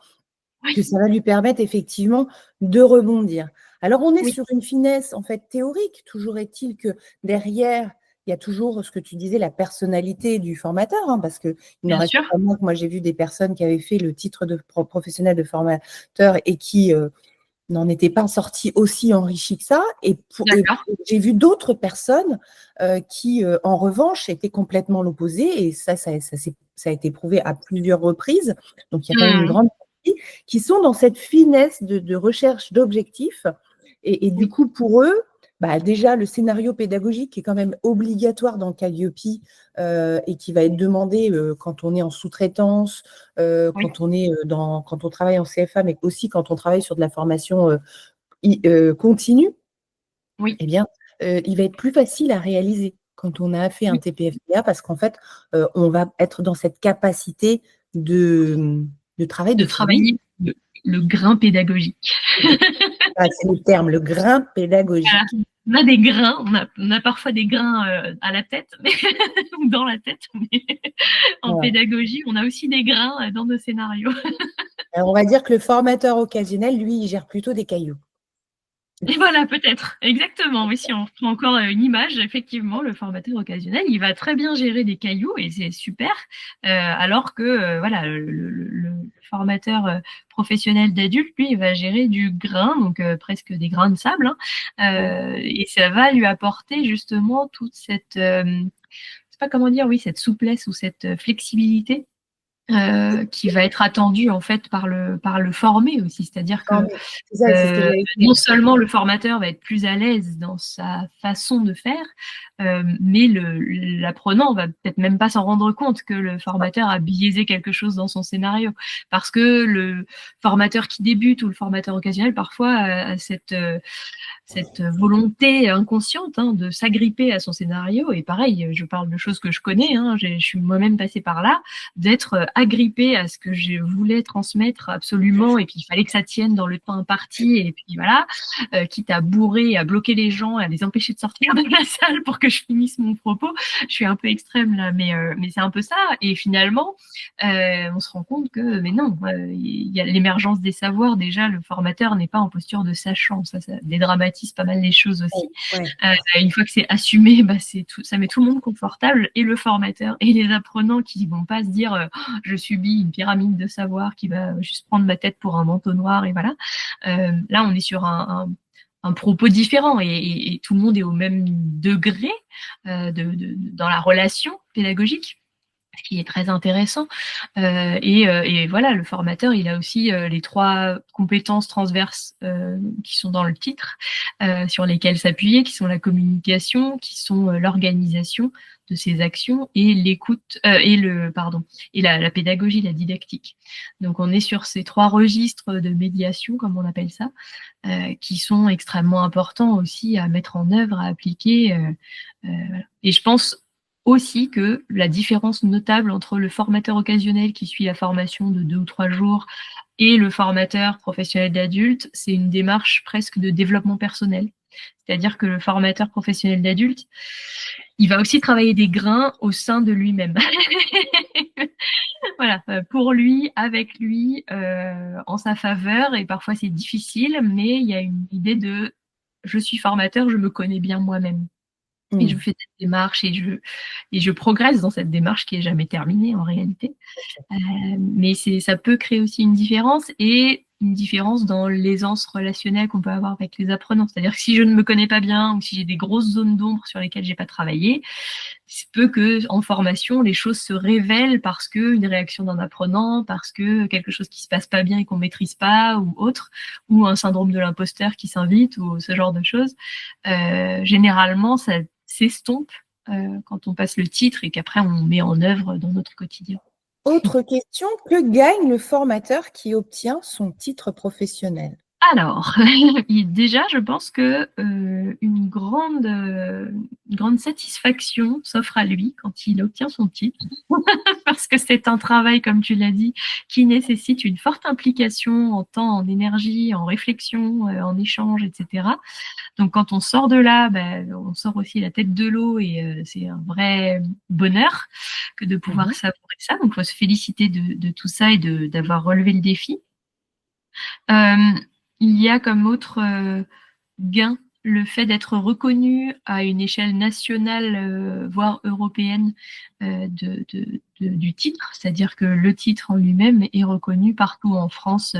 que ça va lui permettre effectivement de rebondir. Alors, on est sur une finesse en fait théorique. Toujours est-il que derrière, il y a toujours ce que tu disais, la personnalité du formateur, hein, parce qu'il n'en reste pas moins que moi, j'ai vu des personnes qui avaient fait le titre de professionnel de formateur et qui n'en étaient pas sorties aussi enrichies que ça. Et j'ai vu d'autres personnes qui, en revanche, étaient complètement l'opposé. Et ça a été prouvé à plusieurs reprises. Donc, il y a quand même une grande qui sont dans cette finesse de recherche d'objectifs. Et du coup, pour eux, déjà, le scénario pédagogique est quand même obligatoire dans Calliope et qui va être demandé quand on est en sous-traitance, quand on travaille en CFA, mais aussi quand on travaille sur de la formation continue. Eh bien, il va être plus facile à réaliser quand on a fait un TPFPA parce qu'en fait, on va être dans cette capacité de travailler le grain pédagogique. C'est le terme, le grain pédagogique. Voilà. On a des grains, on a parfois des grains à la tête, ou dans la tête, mais en pédagogie, on a aussi des grains dans nos scénarios. Alors, on va dire que le formateur occasionnel, lui, il gère plutôt des cailloux. Et voilà, peut-être, exactement. Mais si on prend encore une image, effectivement, le formateur occasionnel, il va très bien gérer des cailloux et c'est super, alors que voilà, le formateur professionnel d'adulte, lui, il va gérer du grain, donc presque des grains de sable, hein, et ça va lui apporter justement toute cette, je sais pas comment dire, cette souplesse ou cette flexibilité. Qui va être attendu en fait par le formé aussi, c'est-à-dire que non seulement le formateur va être plus à l'aise dans sa façon de faire, mais l'apprenant va peut-être même pas s'en rendre compte que le formateur a biaisé quelque chose dans son scénario, parce que le formateur qui débute ou le formateur occasionnel parfois a cette volonté inconsciente de s'agripper à son scénario. Et pareil, je parle de choses que je connais, je suis moi-même passée par là, d'être agrippée à ce que je voulais transmettre absolument, et puis il fallait que ça tienne dans le temps imparti, et puis voilà, quitte à bourrer, à bloquer les gens, à les empêcher de sortir de la salle pour que je finisse mon propos. Je suis un peu extrême là, mais c'est un peu ça. Et finalement, on se rend compte que, mais non, il y a l'émergence des savoirs. Déjà, le formateur n'est pas en posture de sachant. Ça dédramatise pas mal les choses aussi. Une fois que c'est assumé, ça met tout le monde confortable, et le formateur et les apprenants qui vont pas se dire je subis une pyramide de savoir qui va juste prendre ma tête pour un entonnoir, et voilà. Là, on est sur un propos différent, et tout le monde est au même degré dans la relation pédagogique, ce qui est très intéressant. Et voilà, le formateur, il a aussi les 3 compétences transverses qui sont dans le titre, sur lesquelles s'appuyer, qui sont la communication, qui sont l'organisation de ses actions, et l'écoute, et la pédagogie, la didactique. Donc on est sur ces 3 registres de médiation, comme on appelle ça, qui sont extrêmement importants aussi à mettre en œuvre, à appliquer. Voilà. Et je pense aussi que la différence notable entre le formateur occasionnel qui suit la formation de 2 ou 3 jours et le formateur professionnel d'adulte, c'est une démarche presque de développement personnel. C'est-à-dire que le formateur professionnel d'adulte, il va aussi travailler des grains au sein de lui-même. Voilà, pour lui, avec lui, en sa faveur, et parfois c'est difficile, mais il y a une idée de je suis formateur, je me connais bien moi-même. Et je fais cette démarche, et je progresse dans cette démarche qui est jamais terminée en réalité. Mais ça peut créer aussi une différence, et une différence dans l'aisance relationnelle qu'on peut avoir avec les apprenants. C'est-à-dire que si je ne me connais pas bien, ou si j'ai des grosses zones d'ombre sur lesquelles j'ai pas travaillé, se peut que en formation, les choses se révèlent parce que une réaction d'un apprenant, parce que quelque chose qui se passe pas bien et qu'on maîtrise pas ou autre, ou un syndrome de l'imposteur qui s'invite ou ce genre de choses. Généralement, ça s'estompe quand on passe le titre et qu'après on met en œuvre dans notre quotidien. Autre question, que gagne le formateur qui obtient son titre professionnel? Alors, déjà, je pense que une grande satisfaction s'offre à lui quand il obtient son titre, parce que c'est un travail, comme tu l'as dit, qui nécessite une forte implication en temps, en énergie, en réflexion, en échange, etc. Donc, quand on sort de là, on sort aussi la tête de l'eau et c'est un vrai bonheur que de pouvoir savourer ça. Donc, il faut se féliciter de tout ça et d'avoir relevé le défi. Il y a comme autre gain le fait d'être reconnu à une échelle nationale, voire européenne, du titre, c'est-à-dire que le titre en lui-même est reconnu partout en France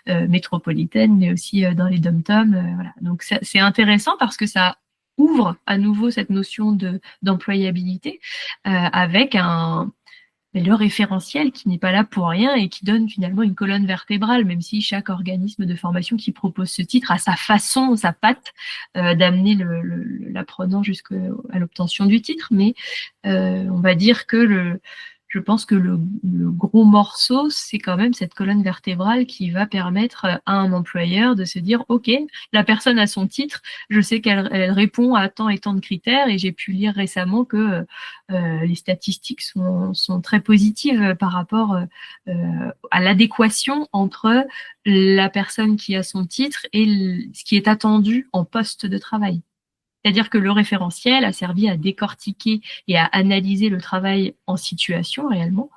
métropolitaine, mais aussi dans les dom-toms. Voilà. Donc c'est intéressant parce que ça ouvre à nouveau cette notion d'employabilité avec le référentiel qui n'est pas là pour rien et qui donne finalement une colonne vertébrale, même si chaque organisme de formation qui propose ce titre a sa façon, sa patte d'amener l'apprenant jusqu'à l'obtention du titre. Mais on va dire que je pense que le gros morceau, c'est quand même cette colonne vertébrale qui va permettre à un employeur de se dire, OK, la personne a son titre, je sais qu'elle répond à tant et tant de critères, et j'ai pu lire récemment que les statistiques sont très positives par rapport à l'adéquation entre la personne qui a son titre et ce qui est attendu en poste de travail. C'est-à-dire que le référentiel a servi à décortiquer et à analyser le travail en situation réellement,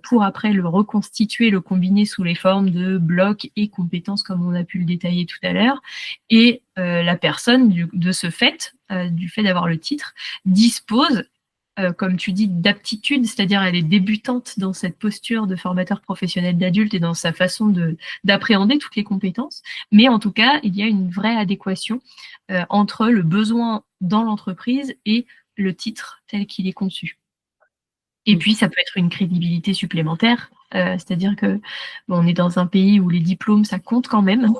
pour après le reconstituer, le combiner sous les formes de blocs et compétences comme on a pu le détailler tout à l'heure. Et la personne, de ce fait, du fait d'avoir le titre, dispose, comme tu dis, d'aptitude, c'est-à-dire elle est débutante dans cette posture de formateur professionnel d'adulte et dans sa façon d'appréhender toutes les compétences. Mais en tout cas, il y a une vraie adéquation entre le besoin dans l'entreprise et le titre tel qu'il est conçu. Et puis, ça peut être une crédibilité supplémentaire, c'est-à-dire que on est dans un pays où les diplômes, ça compte quand même.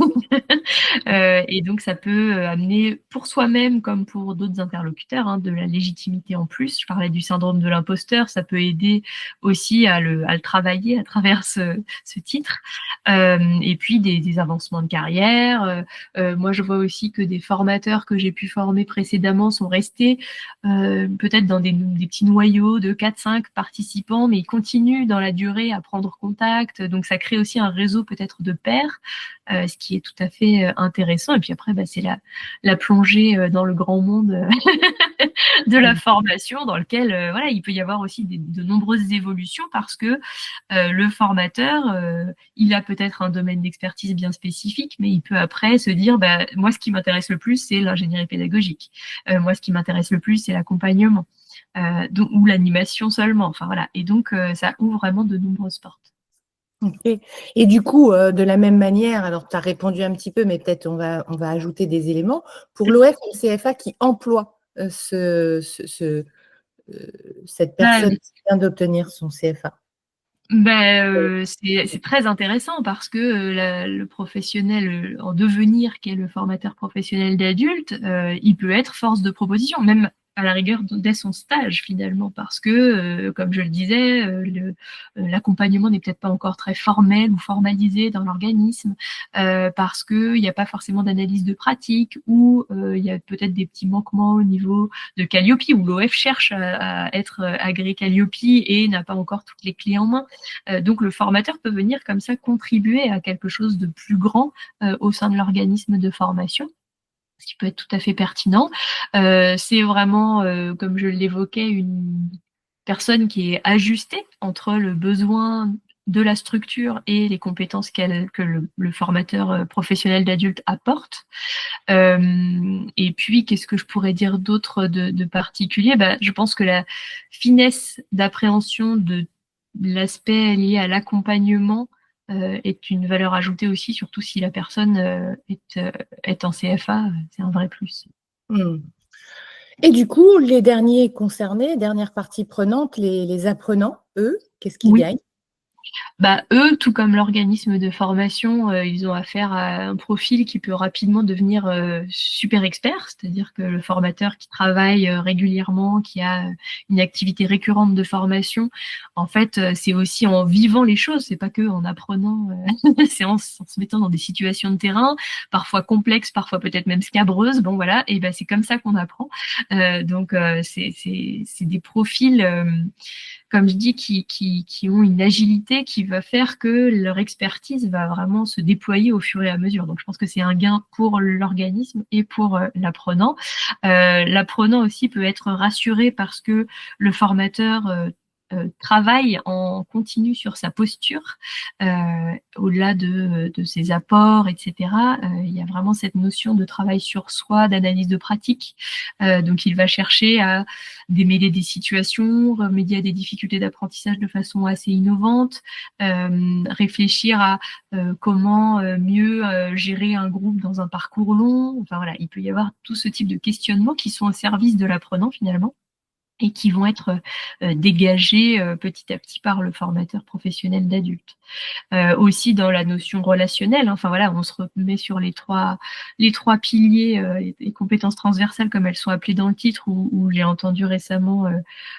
Et donc, ça peut amener pour soi-même comme pour d'autres interlocuteurs de la légitimité en plus. Je parlais du syndrome de l'imposteur, ça peut aider aussi à le travailler à travers ce titre. Et puis, des avancements de carrière. Moi, je vois aussi que des formateurs que j'ai pu former précédemment sont restés peut-être dans des petits noyaux de 4-5 participants, mais ils continuent dans la durée à prendre contact. Donc, ça crée aussi un réseau peut-être de pairs, ce qui est tout à fait intéressant. Et puis après, c'est la plongée dans le grand monde de la formation, dans lequel voilà, il peut y avoir aussi de nombreuses évolutions parce que le formateur, il a peut-être un domaine d'expertise bien spécifique, mais il peut après se dire, moi, ce qui m'intéresse le plus, c'est l'ingénierie pédagogique. Moi, ce qui m'intéresse le plus, c'est l'accompagnement. Ou l'animation seulement. Enfin voilà. Et donc, ça ouvre vraiment de nombreuses portes. Okay. Et du coup, de la même manière, alors tu as répondu un petit peu, mais peut-être on va ajouter des éléments. Pour l'OFCFA qui emploie cette personne qui vient d'obtenir son CFA. C'est très intéressant parce que le professionnel en devenir, qui est le formateur professionnel d'adulte, il peut être force de proposition, même à la rigueur dès son stage finalement, parce que, comme je le disais, l'accompagnement n'est peut-être pas encore très formel ou formalisé dans l'organisme, parce qu'il n'y a pas forcément d'analyse de pratique, ou il y a peut-être des petits manquements au niveau de Calliope, où l'OF cherche à être agréé Calliope et n'a pas encore toutes les clés en main. Donc le formateur peut venir comme ça contribuer à quelque chose de plus grand au sein de l'organisme de formation, ce qui peut être tout à fait pertinent. C'est vraiment, comme je l'évoquais, une personne qui est ajustée entre le besoin de la structure et les compétences que le formateur professionnel d'adulte apporte. Et puis, qu'est-ce que je pourrais dire d'autre de particulier ? Je pense que la finesse d'appréhension de l'aspect lié à l'accompagnement est une valeur ajoutée aussi, surtout si la personne est en CFA, c'est un vrai plus. Et du coup, les derniers concernés, dernière partie prenante, les apprenants, eux, qu'est-ce qu'ils Oui. gagnent? Bah, eux, tout comme l'organisme de formation, ils ont affaire à un profil qui peut rapidement devenir super expert, c'est-à-dire que le formateur qui travaille régulièrement, qui a une activité récurrente de formation, en fait, c'est aussi en vivant les choses, c'est pas que en apprenant, c'est en se mettant dans des situations de terrain, parfois complexes, parfois peut-être même scabreuses, bon voilà, et ben c'est comme ça qu'on apprend. Donc c'est des profils comme je dis, qui ont une agilité qui va faire que leur expertise va vraiment se déployer au fur et à mesure. Donc, je pense que c'est un gain pour l'organisme et pour l'apprenant. L'apprenant aussi peut être rassuré parce que le formateur travaille en continu sur sa posture, au-delà de ses apports, etc. Il y a vraiment cette notion de travail sur soi, d'analyse de pratique. Donc, il va chercher à démêler des situations, remédier à des difficultés d'apprentissage de façon assez innovante, réfléchir à comment mieux gérer un groupe dans un parcours long. Enfin voilà, il peut y avoir tout ce type de questionnements qui sont au service de l'apprenant finalement et qui vont être dégagés petit à petit par le formateur professionnel d'adulte. Aussi dans la notion relationnelle, enfin voilà, on se remet sur les trois piliers, les compétences transversales comme elles sont appelées dans le titre, où j'ai entendu récemment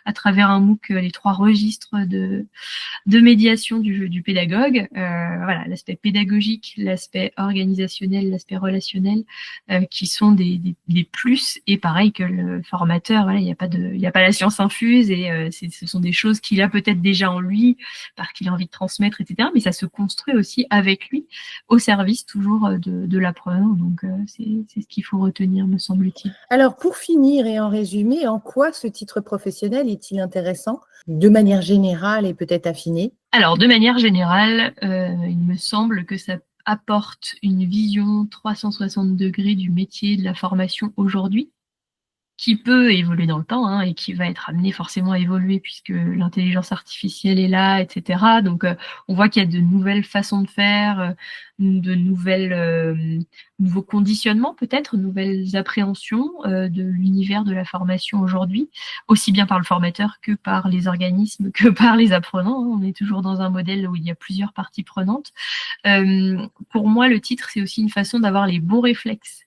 à travers un MOOC les 3 registres de médiation du pédagogue. Voilà, l'aspect pédagogique, l'aspect organisationnel, l'aspect relationnel, qui sont des plus. Et pareil que le formateur, voilà, il n'y a pas la science infuse et ce sont des choses qu'il a peut-être déjà en lui, parce qu'il a envie de transmettre, etc. Mais ça se construit aussi avec lui, au service toujours de l'apprenant. Donc c'est ce qu'il faut retenir, me semble-t-il. Alors, pour finir et en résumé, en quoi ce titre professionnel est-il intéressant, de manière générale et peut-être affinée? Alors, de manière générale, il me semble que ça apporte une vision 360 degrés du métier de la formation aujourd'hui, qui peut évoluer dans le temps hein, et qui va être amené forcément à évoluer puisque l'intelligence artificielle est là, etc. Donc, on voit qu'il y a de nouvelles façons de faire, de nouveaux conditionnements peut-être, nouvelles appréhensions de l'univers de la formation aujourd'hui, aussi bien par le formateur que par les organismes, que par les apprenants. On est toujours dans un modèle où il y a plusieurs parties prenantes. Pour moi, le titre, c'est aussi une façon d'avoir les bons réflexes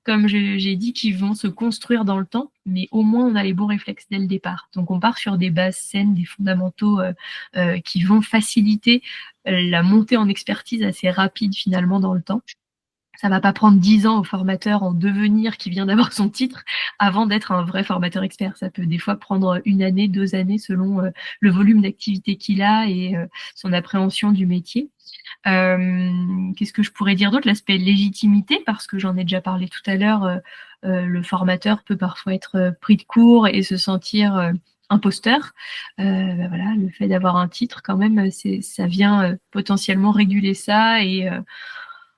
comme j'ai dit, qui vont se construire dans le temps, mais au moins on a les bons réflexes dès le départ. Donc on part sur des bases saines, des fondamentaux qui vont faciliter la montée en expertise assez rapide finalement dans le temps. Ça va pas prendre 10 ans au formateur en devenir qui vient d'avoir son titre avant d'être un vrai formateur expert. Ça peut des fois prendre 1 année, 2 années selon le volume d'activité qu'il a et son appréhension du métier. Qu'est-ce que je pourrais dire d'autre? L'aspect légitimité, parce que j'en ai déjà parlé tout à l'heure, le formateur peut parfois être pris de court et se sentir imposteur. Voilà, le fait d'avoir un titre, quand même, ça vient potentiellement réguler ça et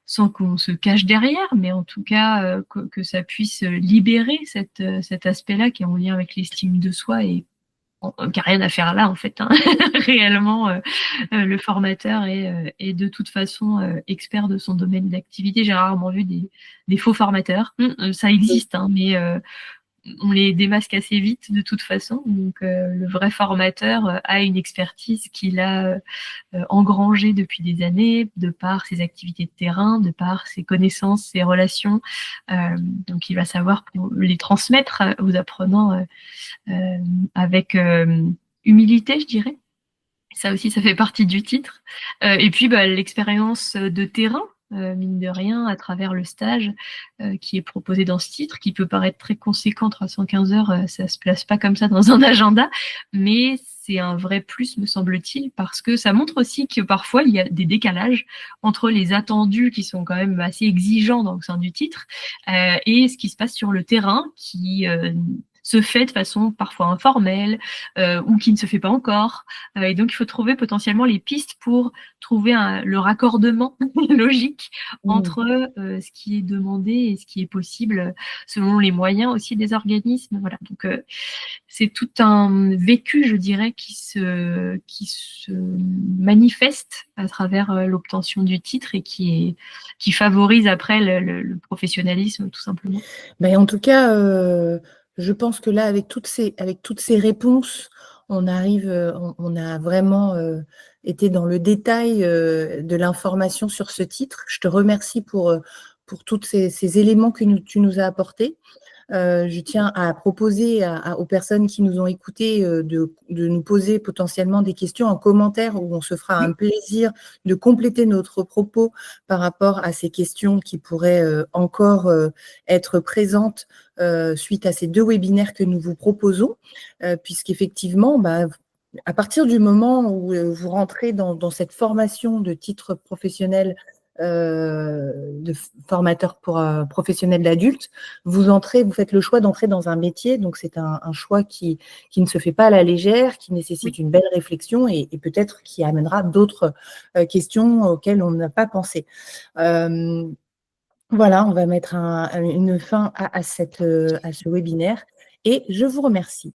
sans qu'on se cache derrière, mais en tout cas que ça puisse libérer cet aspect-là qui est en lien avec l'estime de soi et qui n'a rien à faire là en fait. Hein. Réellement, le formateur est de toute façon expert de son domaine d'activité. J'ai rarement vu des faux formateurs. Ça existe, hein, mais on les démasque assez vite de toute façon. Donc le vrai formateur a une expertise qu'il a engrangée depuis des années, de par ses activités de terrain, de par ses connaissances, ses relations. Donc il va savoir les transmettre aux apprenants avec humilité, je dirais. Ça aussi, ça fait partie du titre. Et puis, l'expérience de terrain, mine de rien, à travers le stage qui est proposé dans ce titre, qui peut paraître très conséquent, 315 heures, ça se place pas comme ça dans un agenda, mais c'est un vrai plus, me semble-t-il, parce que ça montre aussi que parfois, il y a des décalages entre les attendus qui sont quand même assez exigeants dans le sein du titre et ce qui se passe sur le terrain qui se fait de façon parfois informelle ou qui ne se fait pas encore. Et donc, il faut trouver potentiellement les pistes pour trouver le raccordement logique entre ce qui est demandé et ce qui est possible selon les moyens aussi des organismes. Voilà. Donc, c'est tout un vécu, je dirais, qui se manifeste à travers l'obtention du titre et qui favorise après le professionnalisme, tout simplement. En tout cas, Je pense que là, avec toutes ces réponses, on arrive, on a vraiment été dans le détail de l'information sur ce titre. Je te remercie pour tous ces éléments que tu nous as apportés. Je tiens à proposer aux personnes qui nous ont écoutés de nous poser potentiellement des questions en commentaire où on se fera un plaisir de compléter notre propos par rapport à ces questions qui pourraient encore être présentes suite à ces 2 webinaires que nous vous proposons, puisqu'effectivement, à partir du moment où vous rentrez dans cette formation de titre professionnel de formateur pour professionnel d'adulte, vous faites le choix d'entrer dans un métier, donc c'est un choix qui ne se fait pas à la légère, qui nécessite une belle réflexion et peut-être qui amènera d'autres questions auxquelles on n'a pas pensé. Voilà, on va mettre une fin à ce webinaire et je vous remercie.